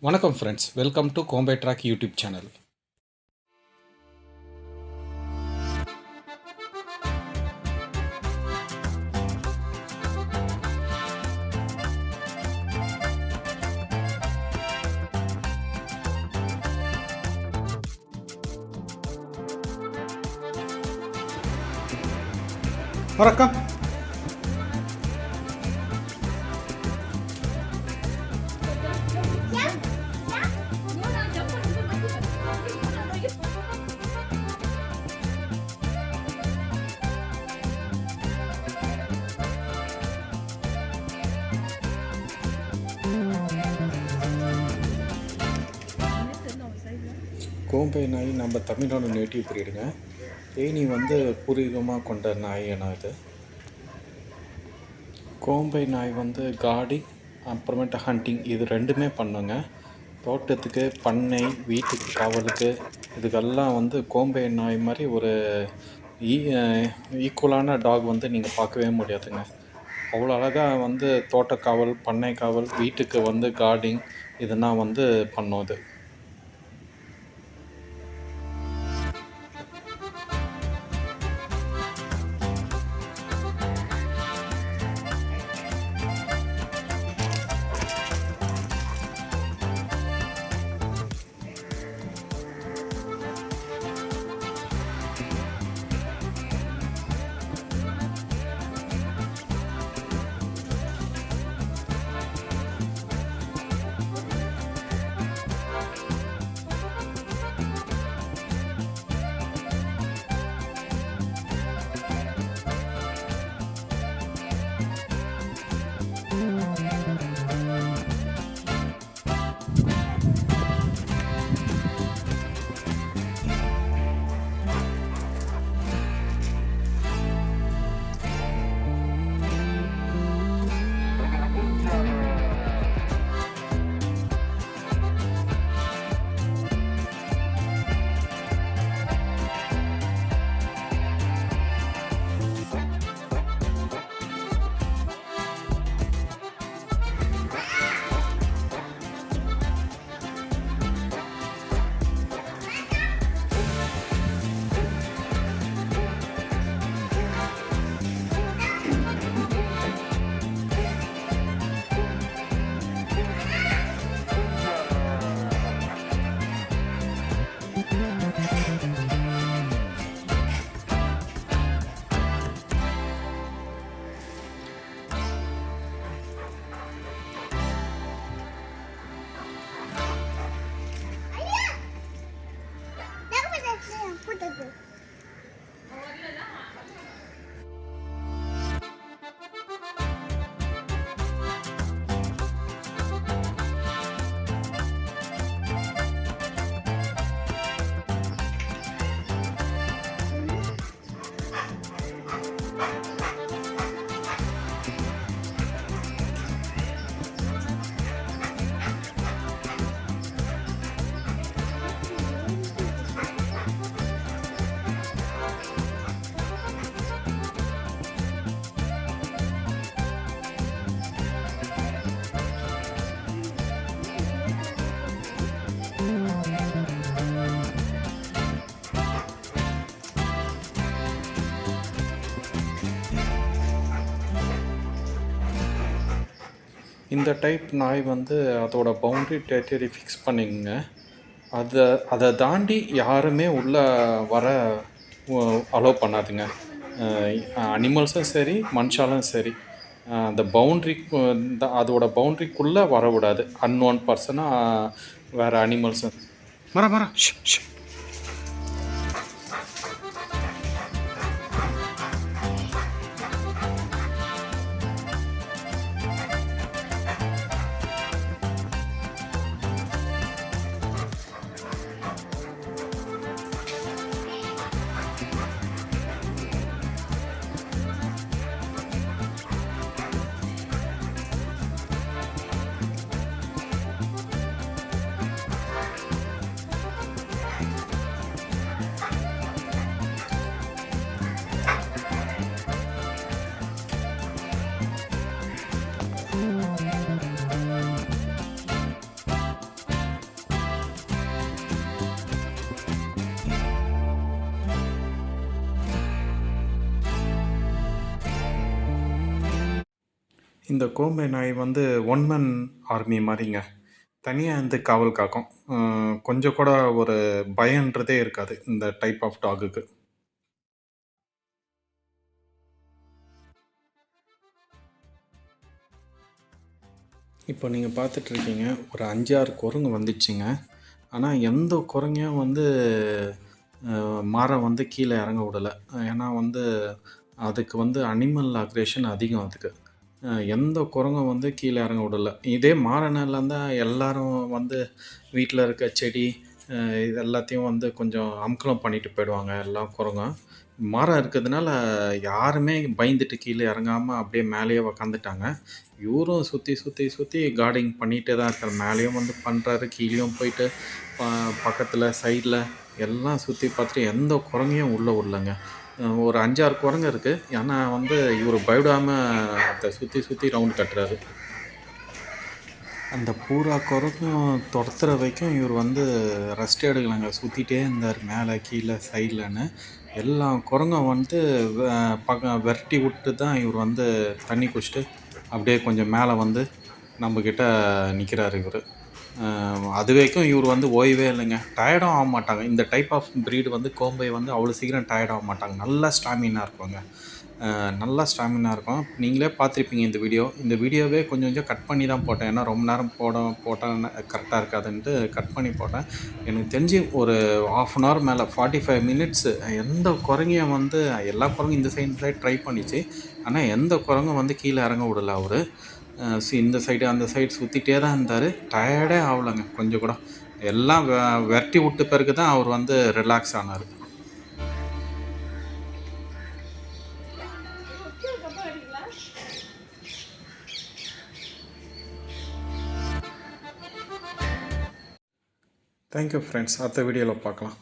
வணக்கம் friends, welcome to Kombai track YouTube channel. வணக்கம். கோம்பை நாய் நம்ம தமிழோட நேட்டிவ் பிரீடுங்க. தேனி பூர்வீகமாக கொண்ட நாய் இனம் இது. கோம்பை நாய் கார்டிங் அப்புறமேட்டு ஹண்டிங் இது ரெண்டுமே பண்ணுங்க. தோட்டத்துக்கு, பண்ணை, வீட்டுக்கு காவலுக்கு இதுக்கெல்லாம் கோம்பை நாய் மாதிரி ஒரு ஈக்குவலான டாக் நீங்கள் பார்க்கவே முடியாதுங்க. அவ்வளோ அழகாக தோட்டக்காவல், பண்ணை காவல், வீட்டுக்கு கார்டிங் இதெல்லாம் பண்ணும் இது. இந்த டைப் நாய் அதோட பவுண்ட்ரி டெரிட்டரி ஃபிக்ஸ் பண்ணிக்கங்க. அதை தாண்டி யாருமே உள்ளே வர அலோவ் பண்ணாதுங்க. அனிமல்ஸும் சரி, மனுஷாலும் சரி. அந்த பவுண்ட்ரி அதோட பவுண்ட்ரிக்குள்ளே வரவிடாது. அன்னோன் பர்சனாக வேறு அனிமல்ஸும் வர இந்த கோம்பை நாய் வந்து ஒன் மேன் ஆர்மி மாதிரிங்க. தனியாக இருந்து காவல் காக்கும். கொஞ்சம் கூட ஒரு பயன்றதே இருக்காது இந்த டைப் ஆஃப் டாகுக்கு. இப்போ நீங்கள் பார்த்துட்ருக்கீங்க, ஒரு 5, 6 குரங்கு வந்துச்சுங்க. ஆனால் எந்த குரங்கையும் வந்து மாரை வந்து கீழே இறங்க விடலை. ஏன்னா வந்து அதுக்கு வந்து அனிமல் அக்ரேஷன் அதிகம் அதுக்கு. எந்த குரங்கும் வந்து கீழே இறங்க விடல. இதே மாரனால இருந்தால் எல்லாரும் வந்து வீட்டில் இருக்க செடி இது எல்லாத்தையும் வந்து கொஞ்சம் அமுக்கலம் பண்ணிட்டு போயிடுவாங்க எல்லா குரங்கும். மரம் இருக்கிறதுனால யாருமே பயந்துட்டு கீழே இறங்காமல் அப்படியே மேலேயே உக்காந்துட்டாங்க. இவரும் சுற்றி சுற்றி சுற்றி கார்டிங் பண்ணிகிட்டே தான் இருக்கார். மேலேயும் வந்து பண்ணுறாரு, கீழேயும் போயிட்டு பக்கத்தில் சைடில் எல்லாம் சுற்றி பார்த்துட்டு எந்த குரங்கையும் உள்ளே விடலங்க. ஒரு 5, 6 குரங்கு இருக்குது. ஏன்னா வந்து இவர் பயப்படாமல் அதை சுற்றி சுற்றி ரவுண்ட் கட்டுறாரு. அந்த பூரா குரங்கும் துரத்துற வரைக்கும் இவர் வந்து ரெஸ்ட் எடுக்கலைங்க. சுற்றிட்டே இருந்தார் மேலே கீழே சைட்லன்னு. எல்லா குரங்கும் வந்து விரட்டி விட்டு தான் இவர் வந்து தண்ணி குடிச்சிட்டு அப்படியே கொஞ்சம் மேலே வந்து நம்மக்கிட்ட நிற்கிறார் இவர். அது வரைக்கும் இவர் வந்து ஓய்வே இல்லைங்க. டயர்டும் ஆக மாட்டாங்க. இந்த டைப் ஆஃப் ப்ரீடு வந்து கோம்பை வந்து அவ்வளோ சீக்கிரம் டயர்ட் ஆக மாட்டாங்க. நல்லா ஸ்டாமினா இருக்குங்க. நல்லா ஸ்டாமினா இருக்கும். நீங்களே பார்த்துருப்பீங்க இந்த வீடியோவே கொஞ்சம் கொஞ்சம் கட் பண்ணி தான் போட்டேன். ஏன்னா ரொம்ப நேரம் போட்டால் கரெக்டாக இருக்காதுன்ட்டு கட் பண்ணி போட்டேன். எனக்கு தெரிஞ்சு ஒரு 1/2 hour மேலே 45 minutes எந்த குரங்கையும் வந்து எல்லா குரங்கும் இந்த சைடு ட்ரை பண்ணிச்சு. ஆனால் எந்த குரங்கும் வந்து கீழே இறங்க விடல அவர். இந்த சைடு அந்த சைடு சுற்றிட்டே தான் இருந்தார். டயர்டே ஆகலைங்க கொஞ்சம் கூட. எல்லாம் விரட்டி விட்ட பிறகு தான் அவர் வந்து ரிலாக்ஸ் ஆனார். Thank you friends. அடுத்த வீடியோவில் பார்க்கலாம்.